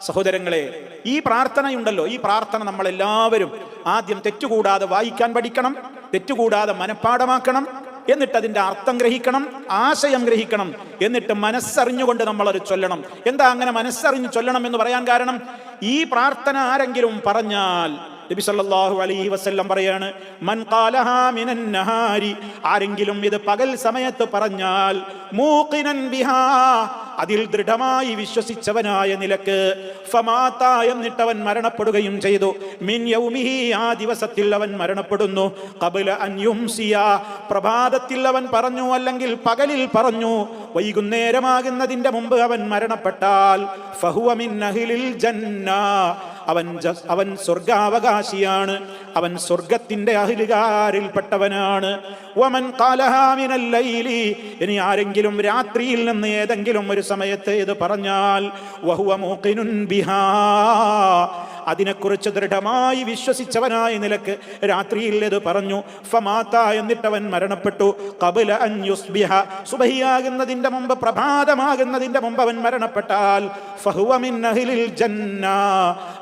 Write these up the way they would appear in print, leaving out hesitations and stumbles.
സഹോദരങ്ങളെ, ഈ പ്രാർത്ഥനയുണ്ടല്ലോ, ഈ പ്രാർത്ഥന നമ്മളെല്ലാവരും ആദ്യം തെറ്റുകൂടാതെ വായിക്കാൻ പഠിക്കണം, തെറ്റുകൂടാതെ മനഃപ്പാഠമാക്കണം, എന്നിട്ട് അതിൻ്റെ അർത്ഥം ഗ്രഹിക്കണം, ആശയം ഗ്രഹിക്കണം, എന്നിട്ട് മനസ്സറിഞ്ഞുകൊണ്ട് നമ്മളത് ചൊല്ലണം. എന്താ അങ്ങനെ മനസ്സറിഞ്ഞ് ചൊല്ലണം എന്ന് പറയാൻ കാരണം, ഈ പ്രാർത്ഥന ആരെങ്കിലും പറഞ്ഞാൽ നബി സല്ലല്ലാഹു അലൈഹി വസല്ലം പറയാണ്, മൻ ഖാലഹാ മിനൻ നഹാരി, ആരെങ്കിലും ഇത് പകൽ സമയത്ത് പറഞ്ഞാൽ, മൂഖിനൻ ബിഹാ, അതിൽ ദൃഢമായി വിശ്വസിച്ചവനായ നിലക്ക്, ഫമാത, എന്നിട്ട് അവൻ മരണപ്പെടുകയും ചെയ്തു, മിൻ യൗമിഹി, ആ ദിവസത്തിൽ അവൻ മരണപ്പെടുന്നു, ഖബ്ല അൻ യുംസിയ, പ്രഭാതത്തിൽ അവൻ പറഞ്ഞു അല്ലെങ്കിൽ പകലിൽ പറഞ്ഞു, വൈകുന്നേരമാകുന്നതിന്റെ മുമ്പ് അവൻ മരണപ്പെട്ടാൽ, ഫഹുവ മിൻ അഹ്ലിൽ ജന്ന, അവൻ സ്വർഗാവകാശിയാണ്, അവൻ സ്വർഗത്തിന്റെ അഹ്ലുകാരിൽപ്പെട്ടവനാണ്. വമൻ ഖാലഹാ മിനൽ ലൈലി, ഇനി ആരെങ്കിലും രാത്രിയിൽ നിന്ന് ഏതെങ്കിലും ഒരു സമയത്ത് ഇത് പറഞ്ഞാൽ, വഹുവ മൂഖിനുൻ ബിഹാ, അതിനെക്കുറിച്ച് ദൃഢമായി വിശ്വസിച്ചവനായ നിലക്ക് രാത്രിയിൽ ഇത് പറഞ്ഞു, ഫമാത, എന്നിട്ടവൻ മരണപ്പെട്ടു, ഖബ്ല അൻ യുസ്ബിഹ, സുബഹിയാകുന്നതിന്റെ മുമ്പ്, പ്രഭാതമാകുന്നതിന്റെ മുമ്പ് അവൻ മരണപ്പെട്ടാൽ, ഫഹുവ മിൻ അഹ്ലിൽ ജന്ന,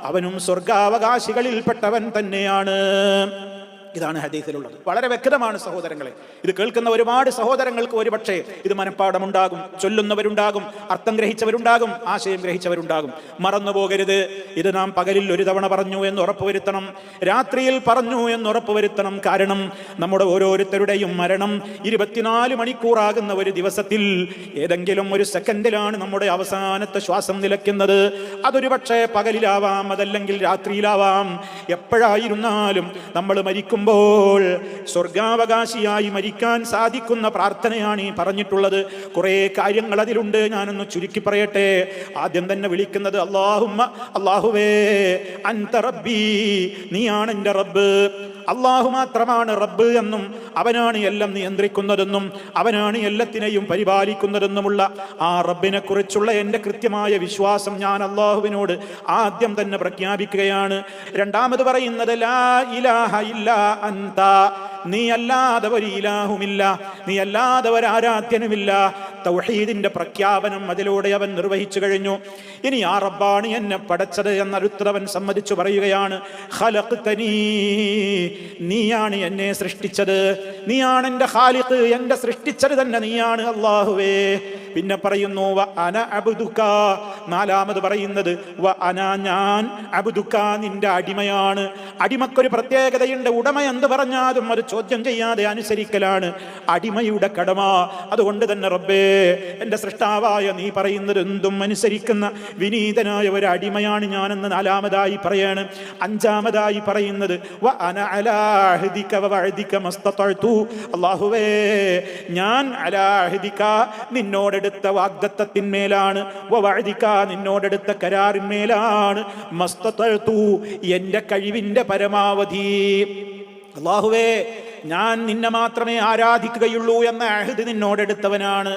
അവനും സ്വർഗാവകാശികളിൽപ്പെട്ടവൻ തന്നെയാണ്. ഇതാണ് ഹദീസിലുള്ളത്. വളരെ വ്യക്തമാണ് സഹോദരങ്ങളെ. ഇത് കേൾക്കുന്ന ഒരുപാട് സഹോദരങ്ങൾക്ക് ഒരുപക്ഷെ ഇത് മനഃപ്പാഠമുണ്ടാകും, ചൊല്ലുന്നവരുണ്ടാകും, അർത്ഥം ഗ്രഹിച്ചവരുണ്ടാകും, ആശയം ഗ്രഹിച്ചവരുണ്ടാകും. മറന്നു പോകരുത്, ഇത് നാം പകലിൽ ഒരു തവണ പറഞ്ഞു എന്ന് ഉറപ്പുവരുത്തണം, രാത്രിയിൽ പറഞ്ഞു എന്ന് ഉറപ്പുവരുത്തണം. കാരണം നമ്മുടെ ഓരോരുത്തരുടെയും മരണം 24 മണിക്കൂറാകുന്ന ഒരു ദിവസത്തിൽ ഏതെങ്കിലും ഒരു സെക്കൻഡിലാണ് നമ്മുടെ അവസാനത്തെ ശ്വാസം നിലയ്ക്കുന്നത്. അതൊരു പക്ഷേ പകലിലാവാം, അതല്ലെങ്കിൽ രാത്രിയിലാവാം. എപ്പോഴായിരുന്നാലും നമ്മൾ മരിക്കുമ്പോൾ സ്വർഗാവകാശിയായി മരിക്കാൻ സാധിക്കുന്ന പ്രാർത്ഥനയാണ് ഈ പറഞ്ഞിട്ടുള്ളത്. കുറേ കാര്യങ്ങൾ അതിലുണ്ട്, ഞാനൊന്ന് ചുരുക്കി പറയട്ടെ. ആദ്യം തന്നെ വിളിക്കുന്നത് അല്ലാഹുമ്മ, അല്ലാഹുവേ, അൻത റബ്ബി, നീയാണ് എൻ്റെ റബ്ബ്. അല്ലാഹു മാത്രമാണ് റബ്ബ് എന്നും അവനാണ് എല്ലാം നിയന്ത്രിക്കുന്നതെന്നും അവനാണ് എല്ലാത്തിനെയും പരിപാലിക്കുന്നതെന്നുമുള്ള ആ റബ്ബിനെ കുറിച്ചുള്ള എൻ്റെ കൃത്യമായ വിശ്വാസം ഞാൻ അല്ലാഹുവിനോട് ആദ്യം തന്നെ പ്രഖ്യാപിക്കുകയാണ്. രണ്ടാമത് പറയുന്നത് ലാ ഇലാഹ ഇല്ലാ അൻത, നീ അല്ലാതെ ഒരു ഇലാഹുമില്ല, നീ അല്ലാതെ ഒരു ആരാധ്യനുമില്ല. തൗഹീദിന്റെ പ്രഖ്യാപനം അതിലൂടെ അവൻ നിർവഹിച്ചു കഴിഞ്ഞു. ഇനി ആ റബ്ബാണ് എന്നെ പടച്ചത് എന്നടുത്തവൻ സമ്മതിച്ചു പറയുകയാണ്. ഖലഖ്തനീ, നീയാണ് എന്നെ സൃഷ്ടിച്ചത്, നീയാണ് എൻ്റെ ഖാലിഖ്, എൻ്റെ സൃഷ്ടിച്ചത് തന്നെ നീയാണ് അല്ലാഹുവേ. പിന്നെ പറയുന്നു വ അന അബ്ദുക, നാലാമത് പറയുന്നത് വ അന, ഞാൻ, അബ്ദുക, നിന്റെ അടിമയാണ്. അടിമക്കൊരു പ്രത്യേകതയുണ്ട്, ഉടമ എന്ത് പറഞ്ഞാലും അത് ചോദ്യം ചെയ്യാതെ അനുസരിക്കലാണ് അടിമയുടെ കടമ. അതുകൊണ്ട് തന്നെ റബ്ബേ, എൻ്റെ സൃഷ്ടാവായ നീ പറയുന്നത് എന്തും അനുസരിക്കുന്ന വിനീതനായ ഒരു അടിമയാണ് ഞാനെന്ന് നാലാമതായി പറയാണ്. അഞ്ചാമതായി പറയുന്നത് വ അന അലാ അഹ്ദിക വ വഅദിക മസ്തതഅതു, അല്ലാഹുവേ, ഞാൻ അലാ അഹ്ദിക, നിന്നോടെടുത്ത വാഗ്ദത്തത്തിന്മേലാണ്, വ വഅദിക, നിന്നോടെടുത്ത കരാറിന്മേലാണ്, മസ്തതഅതു, എൻ്റെ കഴിവിൻ്റെ പരമാവധി. അല്ലാഹുവേ, ഞാൻ നിന്നെ മാത്രമേ ആരാധിക്കുകയുള്ളൂ എന്ന അഹ്ദ് നിന്നോടെടുത്തവനാണ്.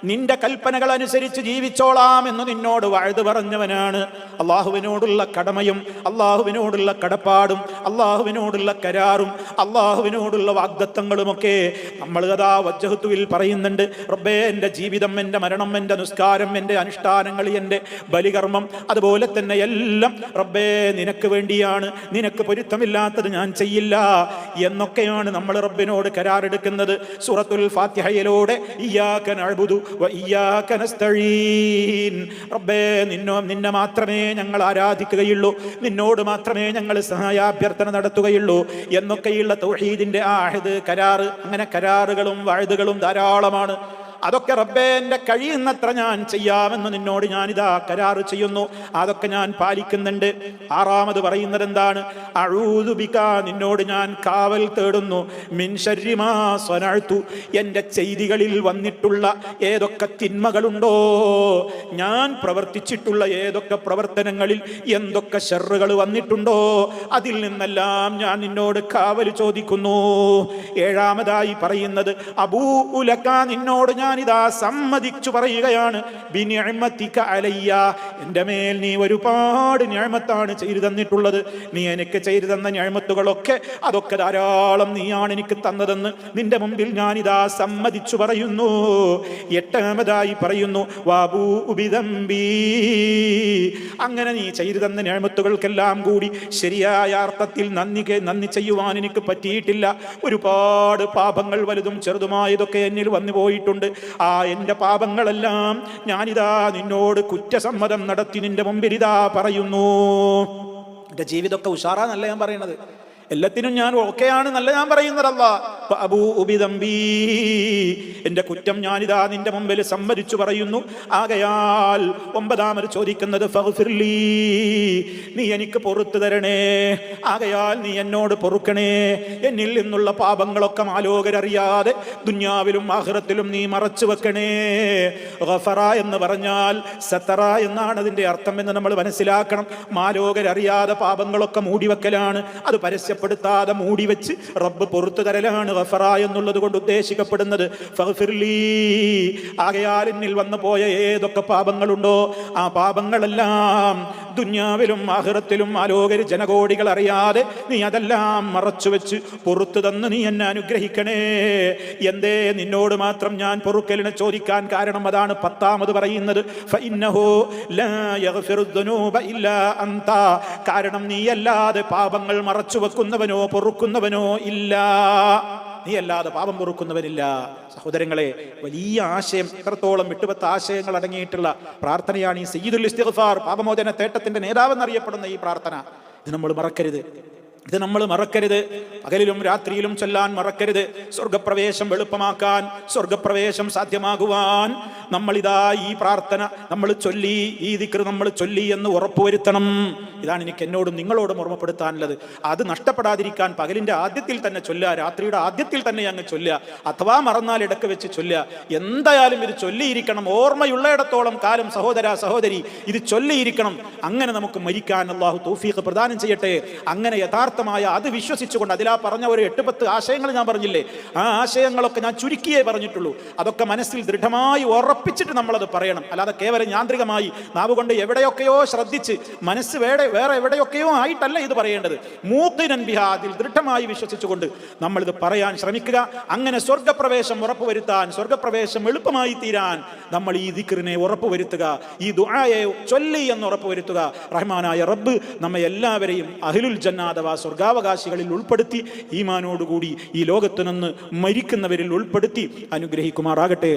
നിന്റെ കൽപ്പനകൾ അനുസരിച്ച് ജീവിച്ചോളാം എന്ന് നിന്നോട് വഅദ് പറഞ്ഞവനാണ്. അള്ളാഹുവിനോടുള്ള കടമയും അള്ളാഹുവിനോടുള്ള കടപ്പാടും അള്ളാഹുവിനോടുള്ള കരാറും അള്ളാഹുവിനോടുള്ള വാഗ്ദത്തങ്ങളുമൊക്കെ നമ്മൾ അതാ വജ്ഹത്തുവിൽ പറയുന്നുണ്ട്. റബ്ബേ, എൻ്റെ ജീവിതം, എൻ്റെ മരണം, എൻ്റെ നിസ്കാരം, എൻ്റെ അനുഷ്ഠാനങ്ങൾ, എൻ്റെ ബലികർമ്മം, അതുപോലെ തന്നെ എല്ലാം റബ്ബേ നിനക്ക് വേണ്ടിയാണ്, നിനക്ക് പൊരുത്തമില്ലാത്തത് ഞാൻ ചെയ്യില്ല എന്നൊക്കെയാണ് നമ്മൾ റബ്ബിനോട് കരാറെടുക്കുന്നത്. സൂറത്തുൽ ഫാത്തിഹയിലൂടെ ഇയ്യാക നഅ്ബുദു വ ഇയ്യാക നസ്തഈൻ, റബ്ബേ, നിന്നെ മാത്രമേ ഞങ്ങൾ ആരാധിക്കുകയുള്ളൂ, നിന്നോട് മാത്രമേ ഞങ്ങൾ സഹായാഭ്യർത്ഥന നടത്തുകയുള്ളൂ എന്നൊക്കെയുള്ള തൗഹീദിന്റെ ആഹദ്, കരാറ്, അങ്ങനെ കരാറുകളും വഅദുകളും ധാരാളമാണ്. അതൊക്കെ റബ്ബേ, എൻ്റെ കഴിയുന്നത്ര ഞാൻ ചെയ്യാമെന്ന് നിന്നോട് ഞാനിതാ കരാറ് ചെയ്യുന്നു, അതൊക്കെ ഞാൻ പാലിക്കുന്നുണ്ട്. ആറാമത് പറയുന്നത് എന്താണ്? അഊദു ബിക, നിന്നോട് ഞാൻ കാവൽ തേടുന്നു, മിൻ ശർരി മാ സ്വനഅതു, എൻ്റെ ചെയ്തികളിൽ വന്നിട്ടുള്ള ഏതൊക്കെ തിന്മകളുണ്ടോ, ഞാൻ പ്രവർത്തിച്ചിട്ടുള്ള ഏതൊക്കെ പ്രവർത്തനങ്ങളിൽ എന്തൊക്കെ ശർറുകൾ വന്നിട്ടുണ്ടോ, അതിൽ നിന്നെല്ലാം ഞാൻ നിന്നോട് കാവൽ ചോദിക്കുന്നു. ഏഴാമതായി പറയുന്നത് അബൂഉ ലക, നിന്നോട് ഞാൻ ഞാനിതാ സമ്മതിച്ചു പറയുകയാണ്, ബിനിഅമതിക അലയ്യ, എൻ്റെ മേൽ നീ ഒരുപാട് നിഅമത്താണ് ചെയ്തു തന്നിട്ടുള്ളത്. നീ എനിക്ക് ചെയ്തു തന്ന നിഅമത്തുകളൊക്കെ അതൊക്കെ ധാരാളം നീയാണ് എനിക്ക് തന്നതെന്ന് നിന്റെ മുമ്പിൽ ഞാനിതാ സമ്മതിച്ചു പറയുന്നു. എട്ടാമതായി പറയുന്നു, വബൂഉ ബിദംബി, അങ്ങനെ നീ ചെയ്തു തന്ന നിഅമത്തുകൾക്കെല്ലാം കൂടി ശരിയായ അർത്ഥത്തിൽ നന്ദി ചെയ്യുവാൻ എനിക്ക് പറ്റിയിട്ടില്ല. ഒരുപാട് പാപങ്ങൾ വലുതും ചെറുതുമായതൊക്കെ എന്നിൽ വന്നു പോയിട്ടുണ്ട്. ആ എൻ്റെ പാപങ്ങളെല്ലാം ഞാനിതാ നിന്നോട് കുറ്റസമ്മതം നടത്തി നിന്റെ മുമ്പിൽ ഇതാ പറയുന്നു. എൻ്റെ ജീവിതമൊക്കെ ഉഷാറാന്നല്ല ഞാൻ പറയണത്, എല്ലാത്തിനും ഞാൻ ഓക്കെയാണ് നല്ല ഞാൻ പറയുന്നതല്ല. എന്റെ കുറ്റം ഞാനിതാ നിന്റെ മുമ്പിൽ സമ്മതിച്ചു പറയുന്നു. ആകയാൽ ഒമ്പതാമത് ചോദിക്കുന്നത്, ഫഗ്ഫിർലീ, നീ എനിക്ക് പൊറുത്തു തരണേ. ആകയാൽ നീ എന്നോട് പൊറുക്കണേ. എന്നിൽ നിന്നുള്ള പാപങ്ങളൊക്കെ മാലോകരറിയാതെ ദുനിയാവിലും ആഖിറത്തിലും നീ മറച്ചു വെക്കണേ. ഗഫറ എന്ന് പറഞ്ഞാൽ സത്തറ എന്നാണ് അതിന്റെ അർത്ഥം എന്ന് നമ്മൾ മനസ്സിലാക്കണം. മാലോകരറിയാതെ പാപങ്ങളൊക്കെ മൂടിവെക്കലാണ്, അത് പരസ്യപ്പെടുത്താതെ മൂടിവെച്ച് റബ്ബ് പൊറുത്തു തരലാണ് ഗഫറ എന്നുള്ളത് കൊണ്ട് ഉദ്ദേശിക്കപ്പെടുന്നത്. ഫഗ്ഫിർലീ, ആകയാൽ എന്നിൽ വന്നു പോയ ഏതൊക്കെ പാപങ്ങളുണ്ടോ ആ പാപങ്ങളെല്ലാം ദുനിയാവിലും ആഖിറത്തിലും ആലോകര് ജനകോടികൾ അറിയാതെ നീ അതെല്ലാം മറച്ചു വെച്ച് പൊറുത്തു തന്ന് നീ എന്നെ അനുഗ്രഹിക്കണേ. എന്തേ നിന്നോട് മാത്രം ഞാൻ പൊറുക്കലിനെ ചോദിക്കാൻ കാരണം അതാണ് പത്താമത് പറയുന്നത്. ഫഇന്നഹു ലാ യഗ്ഫിറു ദുനൂബ ഇല്ലാ അൻത, കാരണം നീ അല്ലാതെ പാപങ്ങൾ മറച്ചു വെക്കുന്നവനോ പൊറുക്കുന്നവനോ ഇല്ല. നീ അല്ലാതെ പാപം പൊറുക്കുന്നവനില്ല. സഹോദരങ്ങളെ, വലിയ ആശയം, എത്രത്തോളം 8-10 ആശയങ്ങൾ അടങ്ങിയിട്ടുള്ള പ്രാർത്ഥനയാണ് ഈ സയ്യിദുൽ ഇസ്തിഗ്ഫാർ, പാപമോചന തേട്ടത്തിന്റെ നേതാവെന്നറിയപ്പെടുന്ന ഈ പ്രാർത്ഥന. ഇത് നമ്മൾ മറക്കരുത്. പകലിലും രാത്രിയിലും ചൊല്ലാൻ മറക്കരുത്. സ്വർഗപ്രവേശം എളുപ്പമാക്കാൻ, സ്വർഗപ്രവേശം സാധ്യമാകുവാൻ നമ്മളിതാ ഈ പ്രാർത്ഥന നമ്മൾ ചൊല്ലി, ഈ ദിക്ർ നമ്മൾ ചൊല്ലി എന്ന് ഉറപ്പുവരുത്തണം. ഇതാണ് എനിക്ക് എന്നോടും നിങ്ങളോടും ഓർമ്മപ്പെടുത്താനുള്ളത്. അത് നഷ്ടപ്പെടാതിരിക്കാൻ പകലിന്റെ ആദ്യത്തിൽ തന്നെ ചൊല്ലുക, രാത്രിയുടെ ആദ്യത്തിൽ തന്നെ അങ്ങ് ചൊല്ലുക. അഥവാ മറന്നാൽ ഇടക്ക് വെച്ച് ചൊല്ലുക. എന്തായാലും ഇത് ചൊല്ലിയിരിക്കണം. ഓർമ്മയുള്ളയിടത്തോളം കാലം സഹോദര സഹോദരി ഇത് ചൊല്ലിയിരിക്കണം. അങ്ങനെ നമുക്ക് മരിക്കാൻ അല്ലാഹു തൗഫീഖ് പ്രദാനം ചെയ്യട്ടെ. അങ്ങനെ യഥാർത്ഥമായ അത് വിശ്വസിച്ചുകൊണ്ട്, അതിലാ പറഞ്ഞ ഒരു 8-10 ആശയങ്ങൾ ഞാൻ പറഞ്ഞില്ലേ, ആ ആശയങ്ങളൊക്കെ ഞാൻ ചുരുക്കിയേ പറഞ്ഞിട്ടുള്ളൂ. അതൊക്കെ മനസ്സിൽ ദൃഢമായി ഉറപ്പിച്ചിട്ട് നമ്മളത് പറയണം. അല്ലാതെ കേവലം യാന്ത്രികമായി നാവ് കൊണ്ട് എവിടെയൊക്കെയോ ശ്രദ്ധിച്ച് മനസ്സ് വേറെ എവിടെയൊക്കെയോ ആയിട്ടല്ല ഇത് പറയേണ്ടത്. മൂഖിനൻ ബിഹാ, അതിൽ ദൃഢമായി വിശ്വസിച്ചുകൊണ്ട് നമ്മളിത് പറയാൻ ശ്രമിക്കുക. അങ്ങനെ സ്വർഗപ്രവേശം ഉറപ്പുവരുത്താൻ, സ്വർഗപ്രവേശം എളുപ്പമായി തീരാൻ നമ്മൾ ഈ ദിക്റിനെ ഉറപ്പുവരുത്തുക, ഈ ദുആയെ ചൊല്ലി എന്ന് ഉറപ്പുവരുത്തുക. റഹ്മാനായ റബ്ബ് നമ്മെ എല്ലാവരെയും അഹ്ലുൽ ജന്ന അഥവാ സ്വർഗാവകാശികളിൽ ഉൾപ്പെടുത്തി ഈമാനോടുകൂടി ഈ ലോകത്ത് നിന്ന് മരിക്കുന്നവരിൽ ഉൾപ്പെടുത്തി അനുഗ്രഹിക്കുമാറാകട്ടെ.